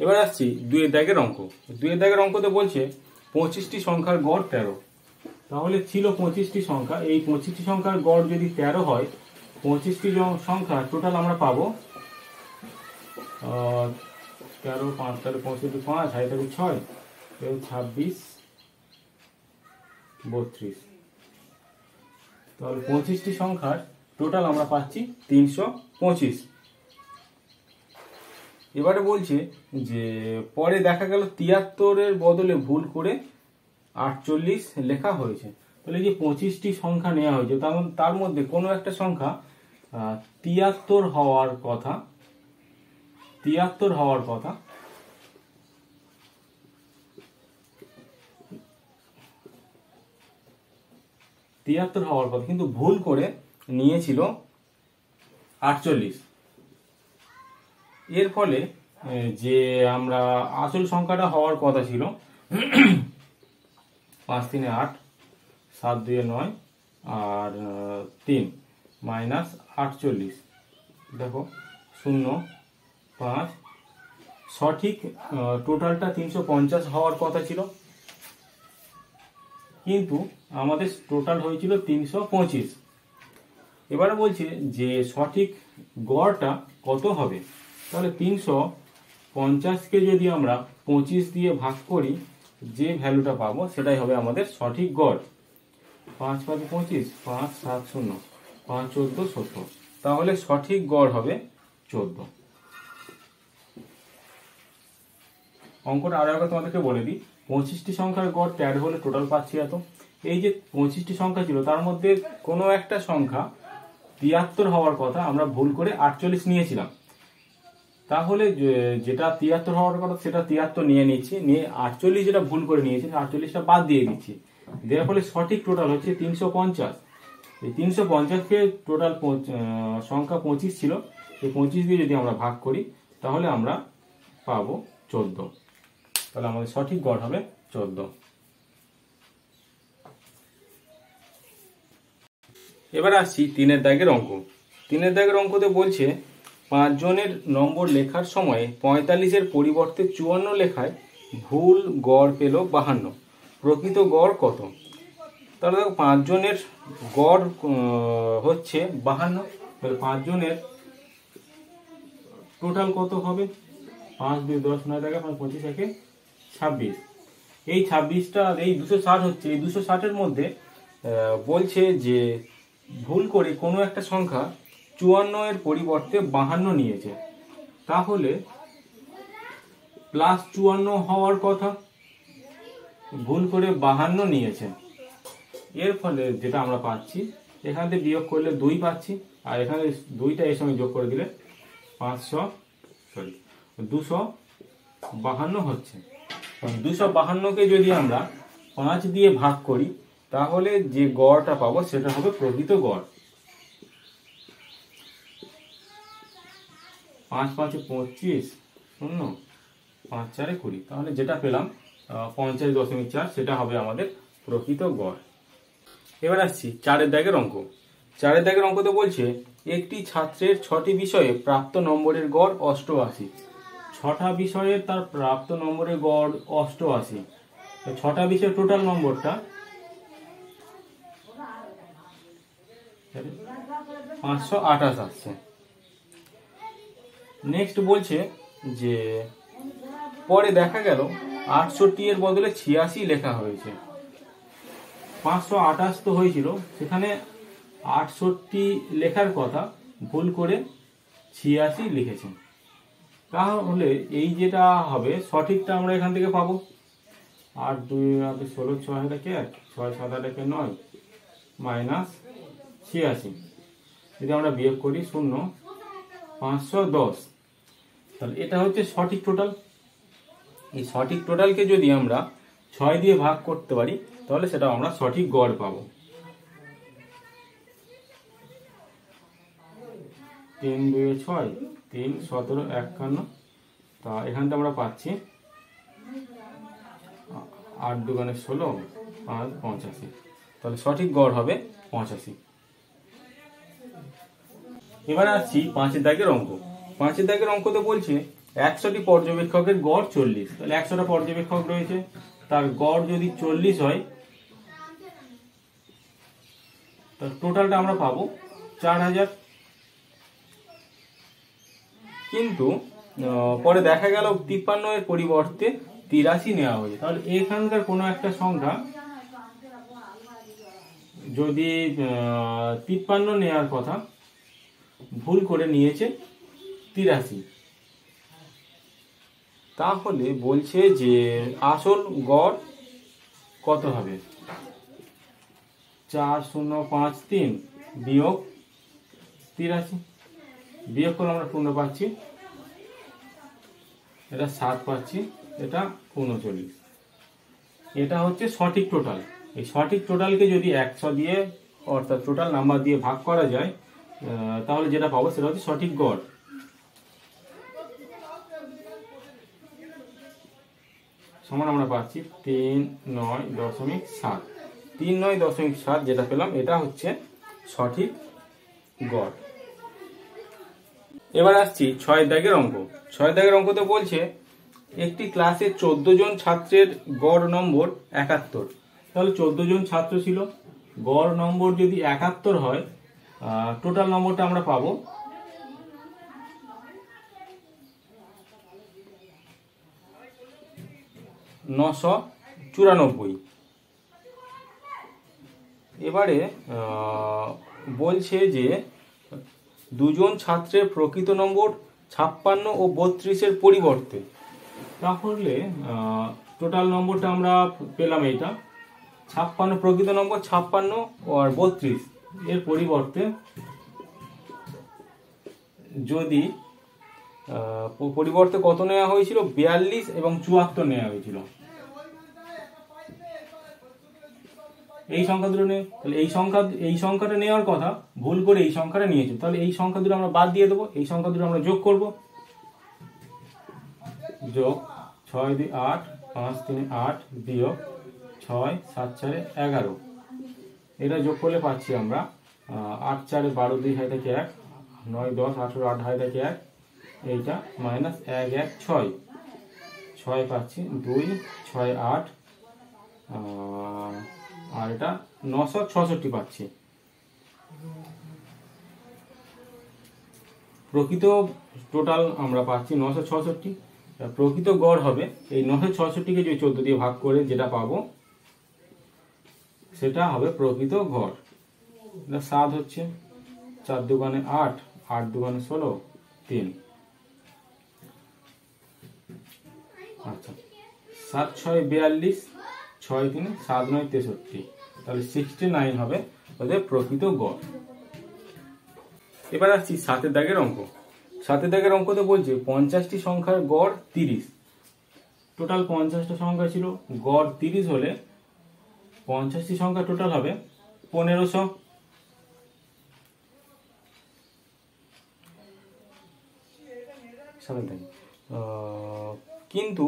এবার আসছি 2 এর দাগের অঙ্ক। 2 এর দাগের অঙ্কতে বলছে 25টি সংখ্যার গড় 13। তাহলে ছিল 25টি সংখ্যা, এই 25টি সংখ্যার গড় যদি 13 হয়, 25টি সংখ্যা টোটাল আমরা পাবো 13, 5, 35, 5, 6, 26, 32। তাহলে 25টি সংখ্যার টোটাল আমরা পাচ্ছি 325। এবারে বলছে যে পরে দেখা গেল 73-এর বদলে ভুল করে 48 লেখা হয়েছে। তাহলে যে 25টি সংখ্যা নেওয়া হয়েছে তার মধ্যে কোনো একটা সংখ্যা 73 হওয়ার কথা, 73 হওয়ার কথা। কিন্তু ভুল করে নিয়েছিল 48। এর ফলে যে আমরা আসল সংখ্যাটা হওয়ার কথা ছিল 5 3 8, 7 2 9 আর 3 মাইনাস 48। দেখো 0 5, সঠিক টোটালটা 350 হওয়ার কথা ছিল, কিন্তু আমাদের টোটাল হয়েছিল 325। এবারে বলছে যে সঠিক গড়টা কত হবে। তাহলে 350কে যদি আমরা 25 দিয়ে ভাগ করি, যে ভ্যালুটা পাবো সেটাই হবে আমাদের সঠিক গড়। 5 5 25, 5 7 0, 5 14 70। তাহলে সঠিক গড় হবে 14। অঙ্কটা আরো একবার তোমাদেরকে বলে দিই। 25টি সংখ্যার গড় 13 হলে টোটাল পাচ্ছি এত। এই যে 25টি সংখ্যা ছিল তার মধ্যে কোনো একটা সংখ্যা 73 হওয়ার কথা, আমরা ভুল করে 48 নিয়েছিলাম। তাহলে যেটা 73 হওয়ার কথা সেটা 73 নিয়ে নিচ্ছি, নিয়ে 48 যেটা ভুল করে নিয়েছি 48টা বাদ দিয়ে দিচ্ছি। দেওয়ার ফলে সঠিক টোটাল হচ্ছে 350। এই 350কে টোটাল সংখ্যা 25 ছিল, এই 25 দিয়ে যদি আমরা ভাগ করি তাহলে আমরা পাবো 14। তাহলে আমাদের সঠিক গড় হবে 14। এবার আসছি 3 এর দাগের অঙ্ক। 3 এর দাগের অঙ্কতে বলছে 5 জনের নম্বর লেখার সময় 45-এর পরিবর্তে 54 লেখায় ভুল গড় পেল 52। প্রকৃত গড় কত? তাহলে দেখো 5 জনের গড় হচ্ছে 52। তাহলে 5 জনের টোটাল কত হবে? 5 2 10 9 টাকা 25 একে 26। এই 26টা এই 260 হচ্ছে। এই 260-এর মধ্যে বলছে যে ভুল করে কোনো একটা সংখ্যা 54-এর পরিবর্তে 52 নিয়েছে। তাহলে +54 হওয়ার কথা, ভুল করে 52 নিয়েছে। এর ফলে যেটা আমরা পাচ্ছি, এখান থেকে বিয়োগ করলে 2 পাচ্ছি, আর এখানে 2টা এর সঙ্গে যোগ করে দিলে 252 হচ্ছে। 252কে যদি আমরা 5 দিয়ে ভাগ করি তাহলে যে গড়টা পাবো সেটা হবে প্রকৃত গড়। 5 5 25 0, 5 4 20। তাহলে যেটা পেলাম 50.4, সেটা হবে আমাদের প্রকৃত গড়। এবার আসছি 4 এর দাগের অঙ্ক। 4 এর দাগের অঙ্কতে বলছে একটি ছাত্রের 6টি বিষয়ে প্রাপ্ত নম্বরের গড় 88। 6টা বিষয়ে তার প্রাপ্ত নম্বরের গড় 88। 6টা বিষয়ের টোটাল নম্বরটা 528 আসছে। নেক্সট বলছে যে পরে দেখা গেল 68 এর বদলে 86 লেখা হয়েছে। 528 তো হয়েছিল, সেখানে 68 লেখার কথা, ভুল করে 86 লিখেছেন। তাহলে এই যেটা হবে সঠিকটা আমরা এখান থেকে পাবো 8 2 8 16 6 থেকে 1 6 7 8 থেকে 9 মাইনাস 86। যদি আমরা বিয়োগ করি 0 510। তাহলে এটা হচ্ছে সঠিক টোটাল। এই সঠিক টোটালকে যদি আমরা 6 দিয়ে ভাগ করতে পারি তাহলে সেটা আমরা সঠিক গড় পাবো। 3 2 6, 3 17 51। তা এখান থেকে আমরা পাচ্ছি 8 2 16, 5 85। তাহলে সঠিক গড় হবে 85। এবারে আসছি 5 এর দাগের অঙ্ক। 5 এর দাগের অঙ্কতে বলছে 100টি পর্যবেক্ষকের গড় 40, তাহলে 100টা পর্যবেক্ষক রয়েছে, তার গড় যদি 40 হয়, তার টোটালটা আমরা পাবো 4000। কিন্তু পরে দেখা গেল 53 এর পরিবর্তে 83 নেওয়া হয়েছে। তাহলে এখানকার কোনো একটা সংখ্যা যদি 53 নেওয়ার কথা ভুল করে নিয়েছে 83, তাহলে বলছে যে আসল গড় কত হবে? 4053 বিয়োগ 83, বিয়োগ করলে আমরা 0 পাচ্ছি, এটা 7 পাচ্ছি, এটা 39। এটা হচ্ছে সঠিক টোটাল। এই সঠিক টোটালকে যদি 100 দিয়ে অর্থাৎ টোটাল নাম্বার দিয়ে ভাগ করা যায়, তাহলে যেটা পাবো সেটা হচ্ছে সঠিক গড়। সমান আমরা পাচ্ছি 39.7। 39.7 যেটা পেলাম এটা হচ্ছে সঠিক গড়। এবার আসছি 6 দাগের অঙ্ক। 6 দাগের অঙ্কতে বলছে একটি ক্লাসে 14 জন ছাত্রের গড় নম্বর 71। তাহলে 14 জন ছাত্র ছিল, গড় নম্বর যদি 71 হয়, টোটাল নম্বরটা আমরা পাবো 994। এবারে বলছে যে দুজন ছাত্রের প্রকৃত নম্বর 56 ও 32-এর পরিবর্তে, তাহলে টোটাল নম্বরটা আমরা পেলাম এইটা 56, প্রকৃত নম্বর 56 আর 32 এর পরিবর্তে যদি পরিবর্তে কত নেওয়া হয়েছিল? 42 এবং 74 নেওয়া হয়েছিল। এই সংখ্যা দুটো নেই, তাহলে এই সংখ্যাটা নেওয়ার কথা ভুল করে এই সংখ্যাটা নিয়েছে, তাহলে এই সংখ্যা দুটো আমরা বাদ দিয়ে দেবো, এই সংখ্যা দুটো আমরা যোগ করব। যোগ 6 2 8 5 3 8 বিয়োগ 6 7 4 11, এটা যোগ করলে পাচ্ছি আমরা 8 4 12 2 হয় থাকে 1, 9 10 18 8 হয় থাকে 1, এইটা মাইনাস 1 1 6, 6 পাচ্ছি 2 6 8, আর এটা 966 পাচ্ছি। প্রকৃত টোটাল আমরা পাচ্ছি 966, প্রকৃত গড় হবে এই 966কে যদি 14 দিয়ে ভাগ করে যেটা পাবো সেটা হবে প্রকৃত গড়। এটা 7 হচ্ছে, 4 দুগুণে 8, 8 দুগুণে 16, 3। আচ্ছা, 7 6 42, 6 3 7 9 63, তাহলে 69 হবে ওদের প্রকৃত গড়। এবার আসছি 7 দাগের অঙ্ক। 7 দাগের অঙ্কতে বলছে 50টি সংখ্যার গড় 30। টোটাল 50টা সংখ্যা ছিল, গড় 30 হলে 50টি সংখ্যা টোটাল হবে 1500। কিন্তু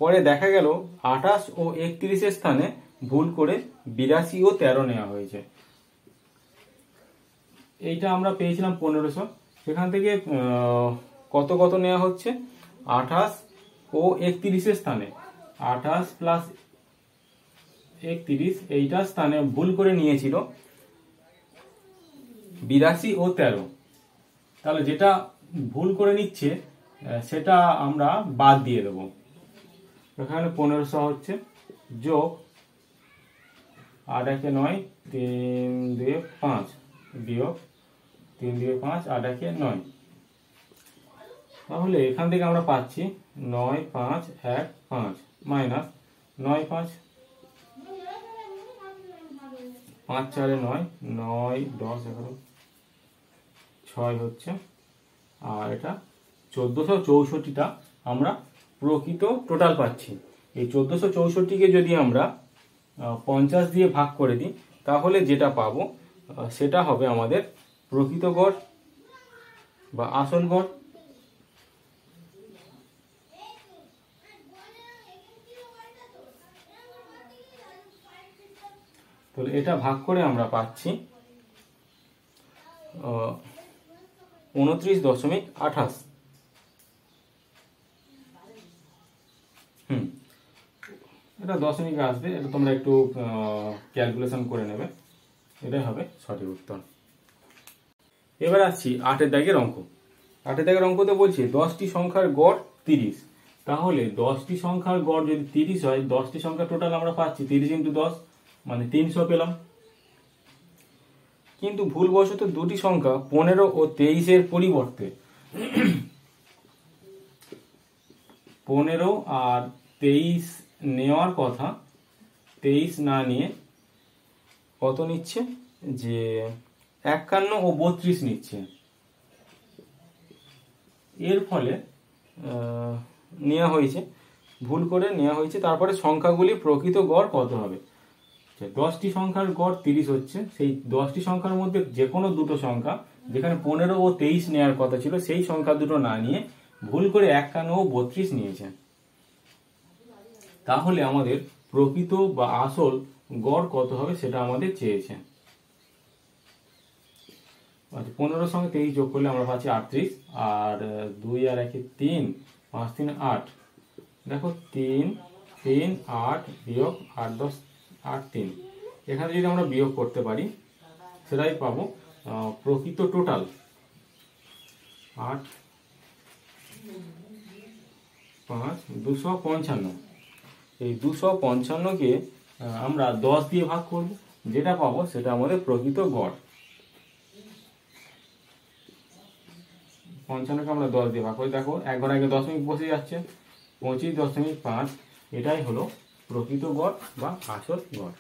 পরে দেখা গেল 28 ও 31-এর স্থানে ভুল করে 82 ও 13 নেওয়া হয়েছে। এইটা আমরা পেয়েছিলাম 1500, সেখান থেকে কত কত নেওয়া হচ্ছে? 28 ও 31-এর স্থানে 28 প্লাস 31, এইটার স্থানে ভুল করে নিয়েছিল 82 ও 13। তাহলে যেটা ভুল করে নিচ্ছে সেটা আমরা বাদ দিয়ে দেবো। এখানে 1500 হচ্ছে, যোগ 8 1 9 3 2 5 বিয়োগ 3 2 5 8 1 9। তাহলে এখান থেকে আমরা পাচ্ছি 9 5 1 5 মাইনাস 9 5 5 4 9 9 10 11 6 হচ্ছে, আর এটা 1464টা আমরা প্রকৃত টোটাল পাচ্ছি। এই 1464কে যদি আমরা 50 দিয়ে ভাগ করে দিই, তাহলে যেটা পাবো সেটা হবে আমাদের প্রকৃত গড় বা আসল গড়। তাহলে এটা ভাগ করে আমরা পাচ্ছি 29.28। এটা দশমিক আসবে, এটা তোমরা একটু ক্যালকুলেশন করে নেবে, এটাই হবে সঠিক উত্তর। এবার আসছি 8 দাগের অঙ্ক। 8 দাগের অঙ্কতে বলছে 10টি সংখ্যার গড় 30। তাহলে 10টি সংখ্যার গড় যদি 30 হয়, 10টি সংখ্যা টোটাল আমরা পাচ্ছি 30 × 10 মানে 300 পেলাম। কিন্তু ভুলবশত দুটি সংখ্যা 15 ও 23 পরিবর্তে 15 আর 23 নেওয়ার কথা, 23 না নিয়ে কত নিচ্ছে, যে 51 ও 32 নিচ্ছে। এর ফলে নেওয়া হয়েছে, ভুল করে নেওয়া হয়েছে। তারপরে সংখ্যাগুলি প্রকৃত গড় কত হবে। 10টি সংখ্যার গড় 30 হচ্ছে, সেই 10টি সংখ্যার মধ্যে যে কোনো দুটো সংখ্যা, যেখানে 15 ও 23 নেওয়ার কথা ছিল, সেই সংখ্যা দুটো না নিয়ে ভুল করে 51 ও 32 নিয়েছে। তাহলে আমাদের প্রকৃত বা আসল গড় কত হবে সেটা আমাদের চেয়েছে। 15 সঙ্গে 23 যোগ করলে আমরা পাচ্ছি 38, আর 2 আর 1 3, 5 3 8। দেখো 3 3 8 বিয়োগ 8 10 8 3, এখানে যদি আমরা বিয়োগ করতে পারি সেটাই পাবো প্রকৃত টোটাল 8 5 255। এই 255কে আমরা 10 দিয়ে ভাগ করব, যেটা পাবো সেটা আমাদের প্রকৃত গড়। 55কে আমরা 10 দিয়ে ভাগ করি, দেখো এক ঘর আগে দশমিক বসে যাচ্ছে, 25.5, এটাই হলো প্রকৃত গড় বা আসল গড়।